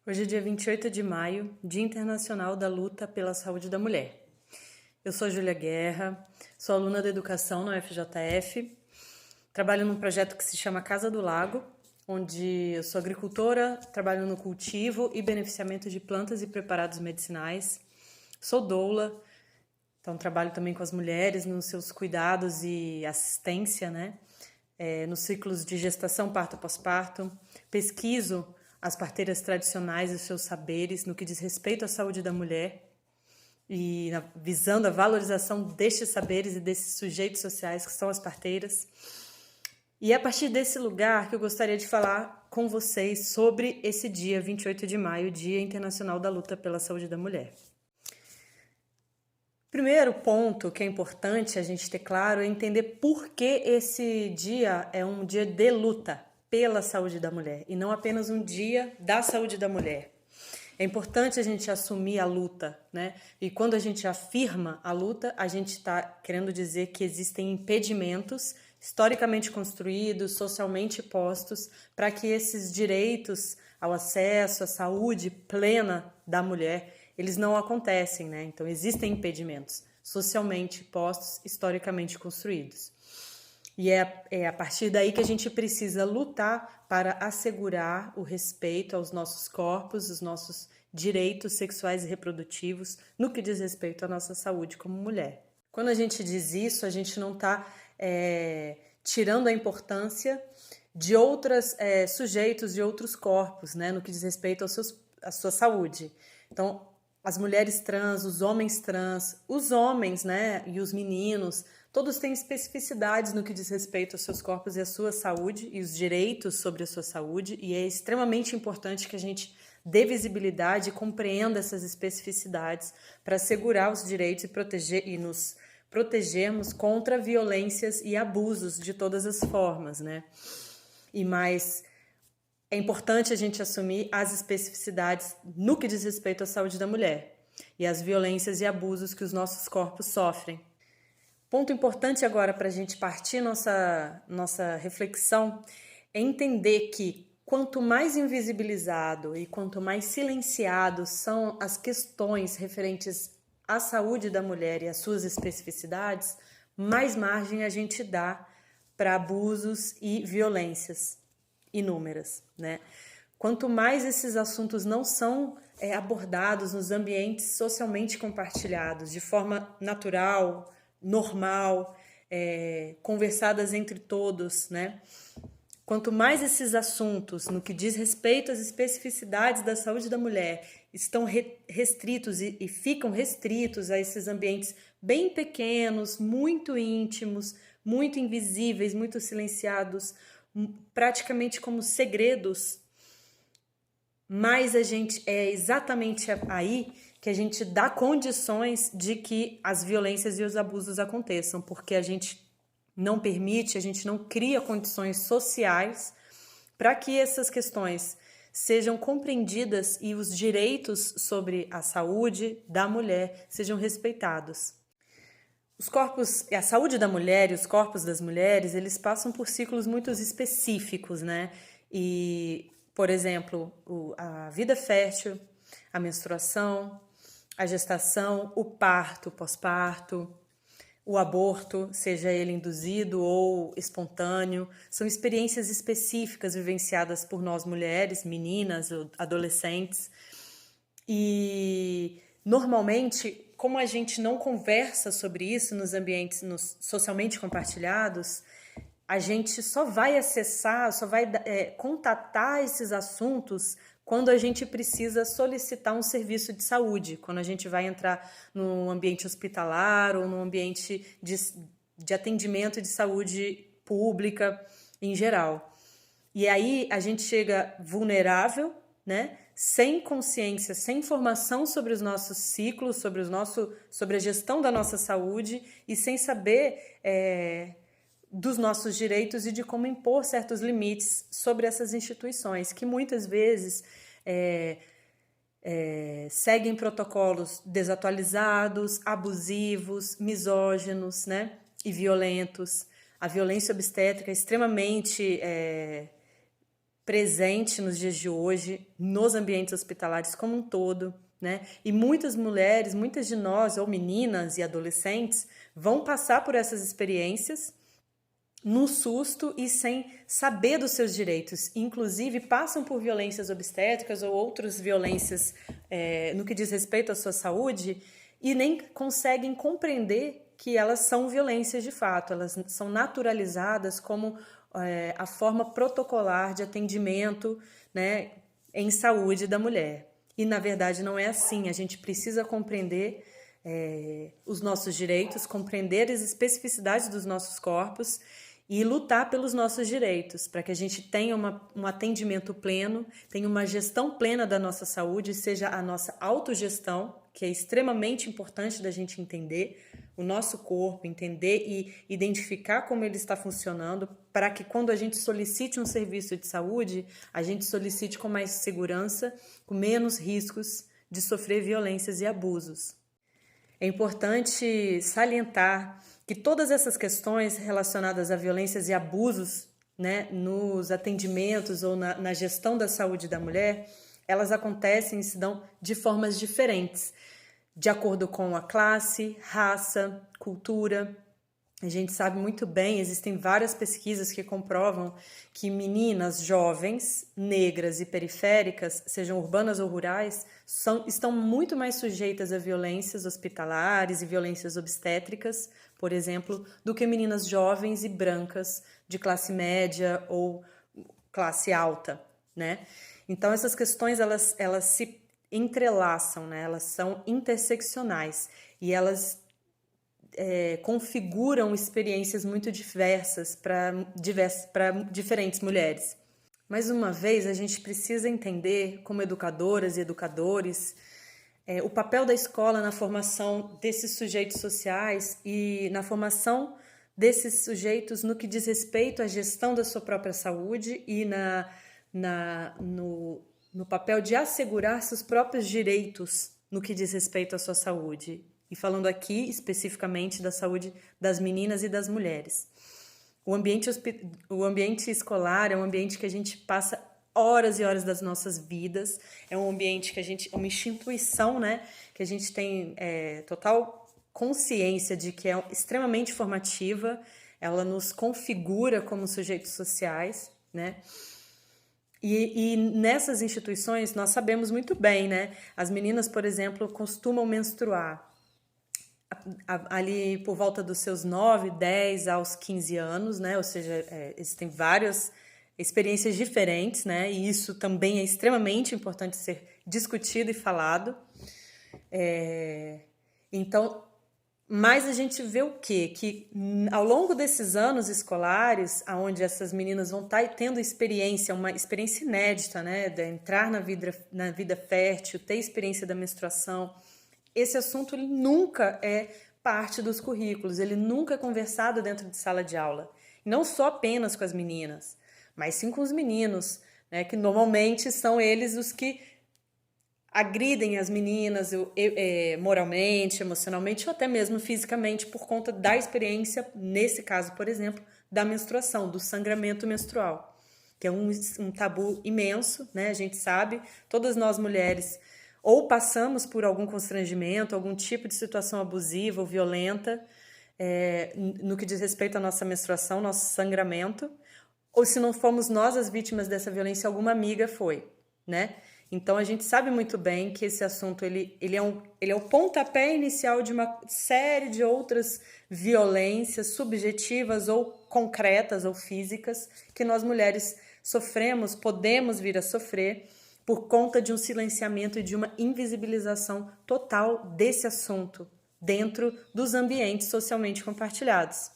Hoje é dia 28 de maio, Dia Internacional da Luta pela Saúde da Mulher. Eu sou Júlia Guerra, sou aluna da Educação na UFJF, trabalho num projeto que se chama Casa do Lago, onde eu sou agricultora, trabalho no cultivo e beneficiamento de plantas e preparados medicinais. Sou doula, então trabalho também com as mulheres nos seus cuidados e assistência, né? Nos ciclos de gestação, parto, pós-parto. Pesquiso as parteiras tradicionais e os seus saberes no que diz respeito à saúde da mulher e visando a valorização destes saberes e desses sujeitos sociais que são as parteiras. E é a partir desse lugar que eu gostaria de falar com vocês sobre esse dia 28 de maio, Dia Internacional da Luta pela Saúde da Mulher. Primeiro ponto que é importante a gente ter claro é entender por que esse dia é um dia de luta pela saúde da mulher e não apenas um dia da saúde da mulher. É importante a gente assumir a luta, né? E quando a gente afirma a luta, a gente está querendo dizer que existem impedimentos historicamente construídos, socialmente postos, para que esses direitos ao acesso à saúde plena da mulher, eles não acontecem, né? Então existem impedimentos socialmente postos, historicamente construídos. E é a partir daí que a gente precisa lutar para assegurar o respeito aos nossos corpos, os nossos direitos sexuais e reprodutivos, no que diz respeito à nossa saúde como mulher. Quando a gente diz isso, a gente não está tirando a importância de outros sujeitos, de outros corpos, né, no que diz respeito à sua saúde. Então, as mulheres trans, os homens, né, e os meninos, todos têm especificidades no que diz respeito aos seus corpos e à sua saúde e os direitos sobre a sua saúde, e é extremamente importante que a gente dê visibilidade e compreenda essas especificidades para assegurar os direitos e nos protegermos contra violências e abusos de todas as formas, né? E mais é importante a gente assumir as especificidades no que diz respeito à saúde da mulher e as violências e abusos que os nossos corpos sofrem. Ponto importante agora para a gente partir nossa reflexão é entender que quanto mais invisibilizado e quanto mais silenciado são as questões referentes à saúde da mulher e às suas especificidades, mais margem a gente dá para abusos e violências inúmeras, né? Quanto mais esses assuntos não são abordados nos ambientes socialmente compartilhados, de forma natural, normal, conversadas entre todos, né? Quanto mais esses assuntos, no que diz respeito às especificidades da saúde da mulher, estão restritos e ficam restritos a esses ambientes bem pequenos, muito íntimos, muito invisíveis, muito silenciados, praticamente como segredos, mas é exatamente aí que a gente dá condições de que as violências e os abusos aconteçam, porque a gente não permite, a gente não cria condições sociais para que essas questões sejam compreendidas e os direitos sobre a saúde da mulher sejam respeitados. Os corpos, a saúde da mulher e os corpos das mulheres, eles passam por ciclos muito específicos, né? E, por exemplo, a vida fértil, a menstruação, a gestação, o parto, o pós-parto, o aborto, seja ele induzido ou espontâneo, são experiências específicas vivenciadas por nós mulheres, meninas, adolescentes. E normalmente, como a gente não conversa sobre isso nos ambientes socialmente compartilhados, a gente só vai acessar, só vai contatar esses assuntos quando a gente precisa solicitar um serviço de saúde, quando a gente vai entrar no ambiente hospitalar ou no ambiente de atendimento de saúde pública em geral. E aí a gente chega vulnerável, né? Sem consciência, sem informação sobre os nossos ciclos, sobre a gestão da nossa saúde e sem saber dos nossos direitos e de como impor certos limites sobre essas instituições, que muitas vezes seguem protocolos desatualizados, abusivos, misóginos, né? E violentos. A violência obstétrica é extremamente presente nos dias de hoje, nos ambientes hospitalares como um todo, né? E muitas mulheres, muitas de nós, ou meninas e adolescentes, vão passar por essas experiências no susto e sem saber dos seus direitos. Inclusive, passam por violências obstétricas ou outras violências no que diz respeito à sua saúde e nem conseguem compreender que elas são violências de fato. Elas são naturalizadas como a forma protocolar de atendimento, né, em saúde da mulher. E, na verdade, não é assim. A gente precisa compreender os nossos direitos, compreender as especificidades dos nossos corpos e lutar pelos nossos direitos, para que a gente tenha um atendimento pleno, tenha uma gestão plena da nossa saúde, seja a nossa autogestão, que é extremamente importante da gente entender o nosso corpo, entender e identificar como ele está funcionando, para que quando a gente solicite um serviço de saúde, a gente solicite com mais segurança, com menos riscos de sofrer violências e abusos. É importante salientar que todas essas questões relacionadas a violências e abusos, né, nos atendimentos ou na gestão da saúde da mulher, elas acontecem e se dão de formas diferentes, de acordo com a classe, raça, cultura. A gente sabe muito bem, existem várias pesquisas que comprovam que meninas jovens, negras e periféricas, sejam urbanas ou rurais, estão muito mais sujeitas a violências hospitalares e violências obstétricas, por exemplo, do que meninas jovens e brancas de classe média ou classe alta, né? Então, essas questões, elas se entrelaçam, né? Elas são interseccionais e elas configuram experiências muito diversas para diferentes mulheres. Mais uma vez, a gente precisa entender, como educadoras e educadores, o papel da escola na formação desses sujeitos sociais e na formação desses sujeitos no que diz respeito à gestão da sua própria saúde e no papel de assegurar seus próprios direitos no que diz respeito à sua saúde. E falando aqui especificamente da saúde das meninas e das mulheres. O ambiente escolar é um ambiente que a gente passa horas e horas das nossas vidas, é um ambiente que uma instituição, né, que a gente tem total consciência de que é extremamente formativa, ela nos configura como sujeitos sociais, né? E nessas instituições nós sabemos muito bem, né? As meninas, por exemplo, costumam menstruar ali por volta dos seus 9, 10 aos 15 anos, né? Ou seja, existem várias experiências diferentes, né? E isso também é extremamente importante ser discutido e falado. Então, mas a gente vê o quê? Que ao longo desses anos escolares, onde essas meninas vão estar tendo uma experiência inédita, né? De entrar na vida fértil, ter experiência da menstruação, esse assunto ele nunca é parte dos currículos, ele nunca é conversado dentro de sala de aula. Não só apenas com as meninas, mas sim com os meninos, né, que normalmente são eles os que agridem as meninas moralmente, emocionalmente ou até mesmo fisicamente por conta da experiência, nesse caso, por exemplo, da menstruação, do sangramento menstrual, que é um tabu imenso, né? A gente sabe, todas nós mulheres ou passamos por algum constrangimento, algum tipo de situação abusiva ou violenta no que diz respeito à nossa menstruação, nosso sangramento, ou se não fomos nós as vítimas dessa violência, alguma amiga foi, né? Então, a gente sabe muito bem que esse assunto ele é o pontapé inicial de uma série de outras violências subjetivas ou concretas ou físicas que nós mulheres sofremos, podemos vir a sofrer, por conta de um silenciamento e de uma invisibilização total desse assunto dentro dos ambientes socialmente compartilhados.